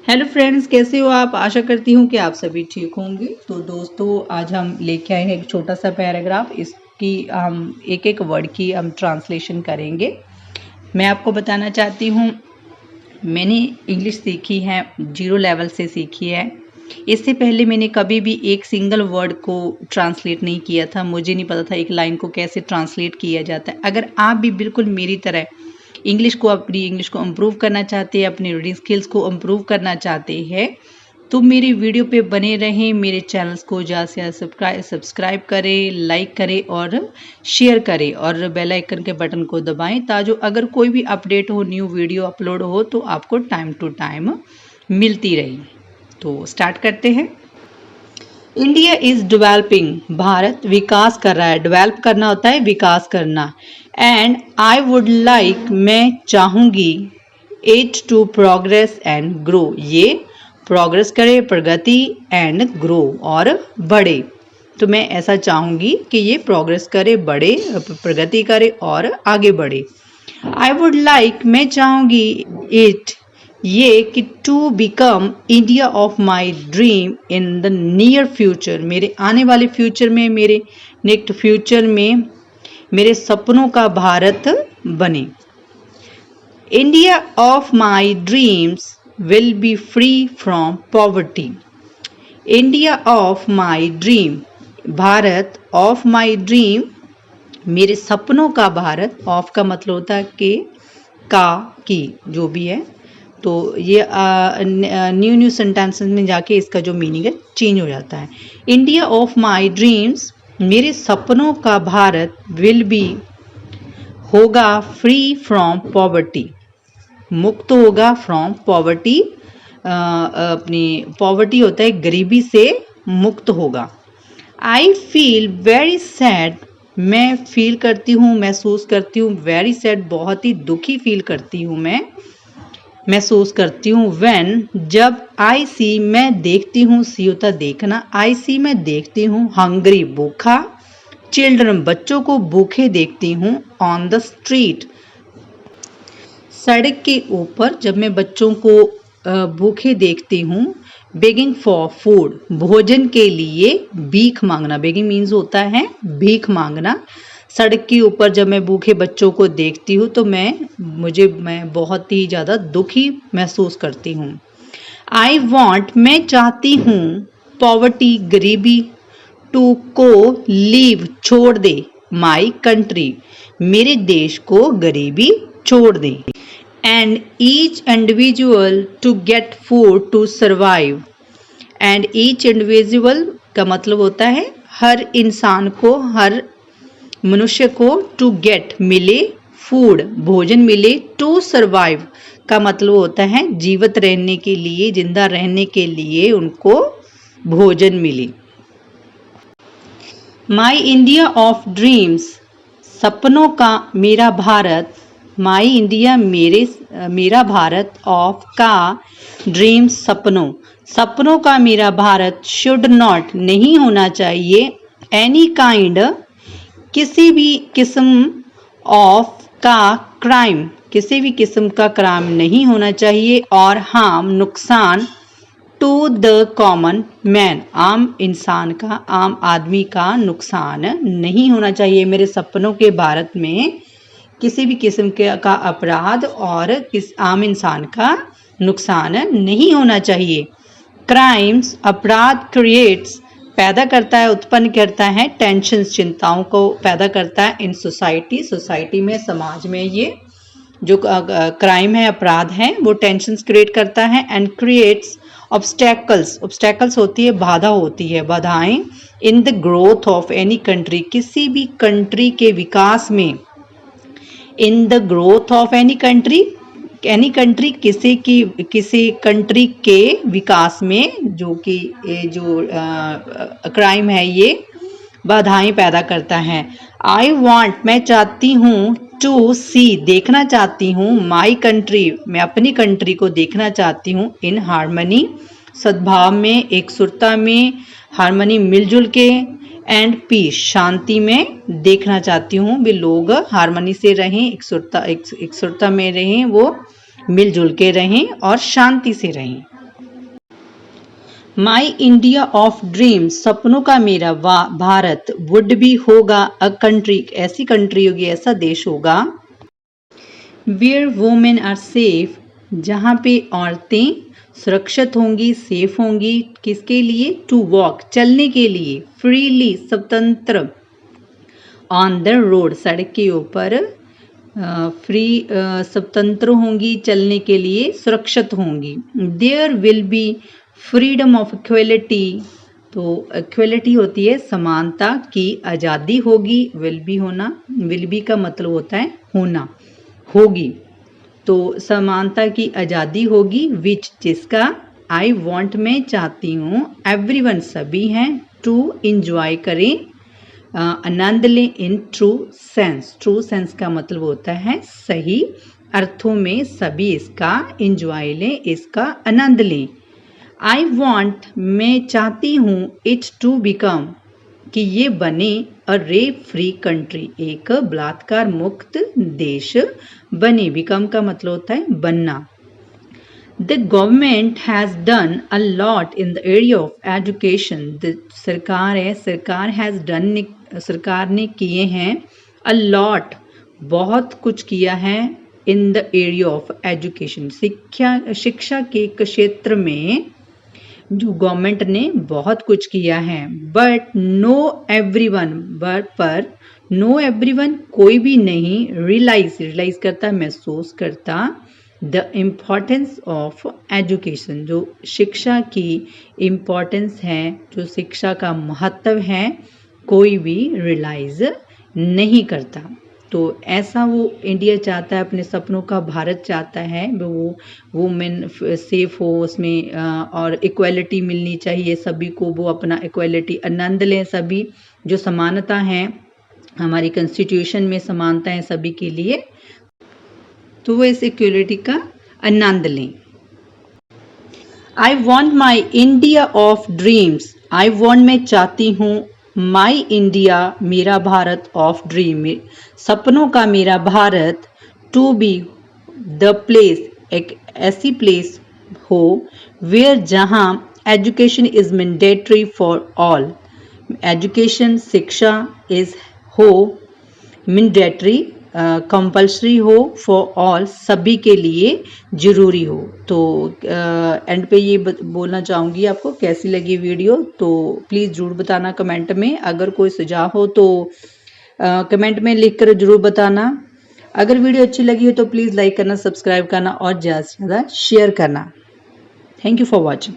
Hello friends, कैसे हो आप। आशा करती हूँ कि आप सभी ठीक होंगे। तो दोस्तों, आज हम लेके आए हैं एक छोटा सा पैराग्राफ। इसकी हम एक एक वर्ड की हम ट्रांसलेशन करेंगे। मैं आपको बताना चाहती हूँ, मैंने इंग्लिश सीखी है, 0 लेवल से सीखी है। इससे पहले मैंने कभी भी एक सिंगल वर्ड को ट्रांसलेट नहीं किया था। मुझे नहीं पता था एक लाइन को कैसे ट्रांसलेट किया जाता है। अगर आप भी बिल्कुल मेरी तरह अपनी इंग्लिश को इम्प्रूव करना चाहते हैं, अपनी रीडिंग स्किल्स को इम्प्रूव करना चाहते हैं, तो मेरी वीडियो पे बने रहें। मेरे चैनल्स को ज़्यादा से ज़्यादा सब्सक्राइब करें, लाइक करें और शेयर करें और बेल आइकन के बटन को दबाएं, ताकि अगर कोई भी अपडेट हो, न्यू वीडियो अपलोड हो, तो आपको टाइम टू टाइम मिलती रहे। तो स्टार्ट करते हैं। इंडिया इज़ डेवलपिंग, भारत विकास कर रहा है। डेवलप करना होता है विकास करना। एंड आई वुड लाइक, मैं चाहूँगी, it to progress and grow, ये प्रोग्रेस करे, प्रगति, एंड ग्रो और बढ़े। तो मैं ऐसा चाहूँगी कि ये प्रोग्रेस करे, बढ़े, प्रगति करे और आगे बढ़े। आई वुड लाइक, मैं चाहूँगी, इट, ये, कि to become India of my dream in the near future, मेरे आने वाले फ्यूचर में, मेरे नेक्स्ट फ्यूचर में मेरे सपनों का भारत बने। India of my dreams will be free from poverty. India of my dream, Bharat, of my dream, मेरे सपनों का भारत। ऑफ का मतलब होता है के, का, की, जो भी है। तो ये न्यू सेंटेंसेस में जाके इसका जो मीनिंग है चेंज हो जाता है। इंडिया ऑफ माई ड्रीम्स, मेरे सपनों का भारत, विल बी, होगा, फ्री फ्रॉम पॉवर्टी, मुक्त होगा, फ्रॉम पॉवर्टी, अपनी पॉवर्टी होता है गरीबी से मुक्त होगा। आई फील वेरी सैड, मैं फील करती हूँ, महसूस करती हूँ, वेरी सैड, बहुत ही दुखी फील करती हूँ, मैं महसूस करती हूँ। व्हेन, जब, आई सी, मैं देखती हूँ, सी होता देखना, आई सी, मैं देखती हूँ, हंग्री, भूखा, चिल्ड्रन, बच्चों को भूखे देखती हूँ, ऑन द स्ट्रीट, सड़क के ऊपर, जब मैं बच्चों को भूखे देखती हूँ, बेगिंग फॉर फूड, भोजन के लिए भीख मांगना, बेगिंग मीन्स होता है भीख मांगना। सड़क के ऊपर जब मैं भूखे बच्चों को देखती हूँ तो मैं बहुत ही ज़्यादा दुखी महसूस करती हूँ। आई वॉन्ट, मैं चाहती हूँ, पॉवर्टी, गरीबी, टू, को, लीव, छोड़ दे, माई कंट्री, मेरे देश को गरीबी छोड़ दे। And each individual to get food to survive, and each individual का मतलब होता है हर इंसान को, हर मनुष्य को, टू गेट, मिले, फूड, भोजन मिले, टू सर्वाइव का मतलब होता है जीवित रहने के लिए, जिंदा रहने के लिए उनको भोजन मिले। माई इंडिया ऑफ ड्रीम्स, सपनों का मेरा भारत, माई इंडिया, मेरा भारत, ऑफ, का, ड्रीम्स, सपनों, सपनों का मेरा भारत, शुड नॉट, नहीं होना चाहिए, एनी काइंड, किसी भी किस्म, ऑफ, का, क्राइम, किसी भी किस्म का क्राइम नहीं होना चाहिए, और हार्म, नुकसान, टू द कॉमन मैन, आम इंसान का, आम आदमी का नुकसान नहीं होना चाहिए। मेरे सपनों के भारत में किसी भी किस्म का अपराध और आम इंसान का नुकसान नहीं होना चाहिए। क्राइम्स, अपराध, क्रिएट्स, पैदा करता है, उत्पन्न करता है, टेंशन, चिंताओं को पैदा करता है, इन सोसाइटी, सोसाइटी में, समाज में, ये जो क्राइम है, अपराध है, वो टेंशन्स क्रिएट करता है। एंड क्रिएट्स ऑब्स्टेकल्स, ऑब्स्टेकल्स होती है बाधा, होती है बाधाएं, in the growth of any country, किसी भी कंट्री के विकास में, in the growth of any country, any country, किसी कंट्री के विकास में, जो कि जो क्राइम है ये बाधाएं पैदा करता है। आई वॉन्ट, मैं चाहती हूँ, टू सी, देखना चाहती हूँ, माई कंट्री, मैं अपनी कंट्री को देखना चाहती हूँ, इन हार्मनी, सद्भाव में, एकसुरता में, हार्मनी, मिलजुल के, एंड पीस, शांति में देखना चाहती हूँ, वे लोग हार्मनी से रहें, एकसुरता में रहें, वो मिलजुल के रहें और शांति से रहें। माई इंडिया ऑफ ड्रीम्स, सपनों का मेरा भारत, वुड बी होगा अ कंट्री, ऐसी कंट्री होगी, ऐसा देश होगा, वेयर वुमेन आर सेफ, जहाँ पे औरतें सुरक्षित होंगी, सेफ होंगी, किसके लिए, टू वॉक, चलने के लिए, फ्रीली, स्वतंत्र, ऑन द रोड, सड़क के ऊपर स्वतंत्र होंगी, चलने के लिए सुरक्षित होंगी, there will be freedom of equality, तो इक्वलिटी होती है समानता की, आज़ादी होगी, विल बी होना, विल बी का मतलब होता है होना, होगी, तो समानता की आज़ादी होगी, विच, जिसका, आई वॉन्ट, मैं चाहती हूँ, एवरीवन, सभी हैं, टू, इंजॉय करें, आनंद लें, in true sense, true sense का मतलब होता है सही अर्थों में, सभी इसका इंजॉय लें, इसका आनंद लें। आई वॉन्ट, मैं चाहती हूँ, इट टू बिकम, कि ये बने, अ रेप फ्री कंट्री, एक बलात्कार मुक्त देश बने, बिकम का मतलब होता है बनना। The government has done a lot in the area of education. The सरकार है, सरकार has done, सरकार ने किए हैं, a lot, बहुत कुछ किया है, in the area of education, शिक्षा के क्षेत्र में जो गवर्नमेंट ने बहुत कुछ किया है, बट नो एवरीवन, बट पर नो एवरीवन, कोई भी नहीं, रियलाइज करता, महसूस करता, द इम्पॉर्टेंस ऑफ एजुकेशन, जो शिक्षा की इम्पॉर्टेंस है, जो शिक्षा का महत्व है, कोई भी रियलाइज नहीं करता। तो ऐसा वो इंडिया चाहता है, अपने सपनों का भारत चाहता है, वो वुमेन सेफ हो उसमें, और इक्वलिटी मिलनी चाहिए सभी को, वो अपना इक्वलिटी आनंद लें, सभी जो समानता है, हमारी कॉन्स्टिट्यूशन में समानता है सभी के लिए, तो वो इस इक्वलिटी का आनंद लें। I want my India of dreams, I want, मैं चाहती हूँ, माई इंडिया, मेरा भारत, ऑफ ड्रीम, सपनों का मेरा भारत, टू बी द प्लेस, एक ऐसी प्लेस हो, वेयर, जहाँ, education is mandatory for all, education, शिक्षा, इज, हो, मैंडेटरी, कंपल्सरी हो, फॉर ऑल, सभी के लिए ज़रूरी हो। तो एंड पे ये बोलना चाहूँगी आपको, कैसी लगी वीडियो, तो प्लीज़ ज़रूर बताना कमेंट में, अगर कोई सुझाव हो तो कमेंट में लिख कर ज़रूर बताना। अगर वीडियो अच्छी लगी हो तो प्लीज़ लाइक करना, सब्सक्राइब करना और ज़्यादा से ज़्यादा शेयर करना। Thank you for watching.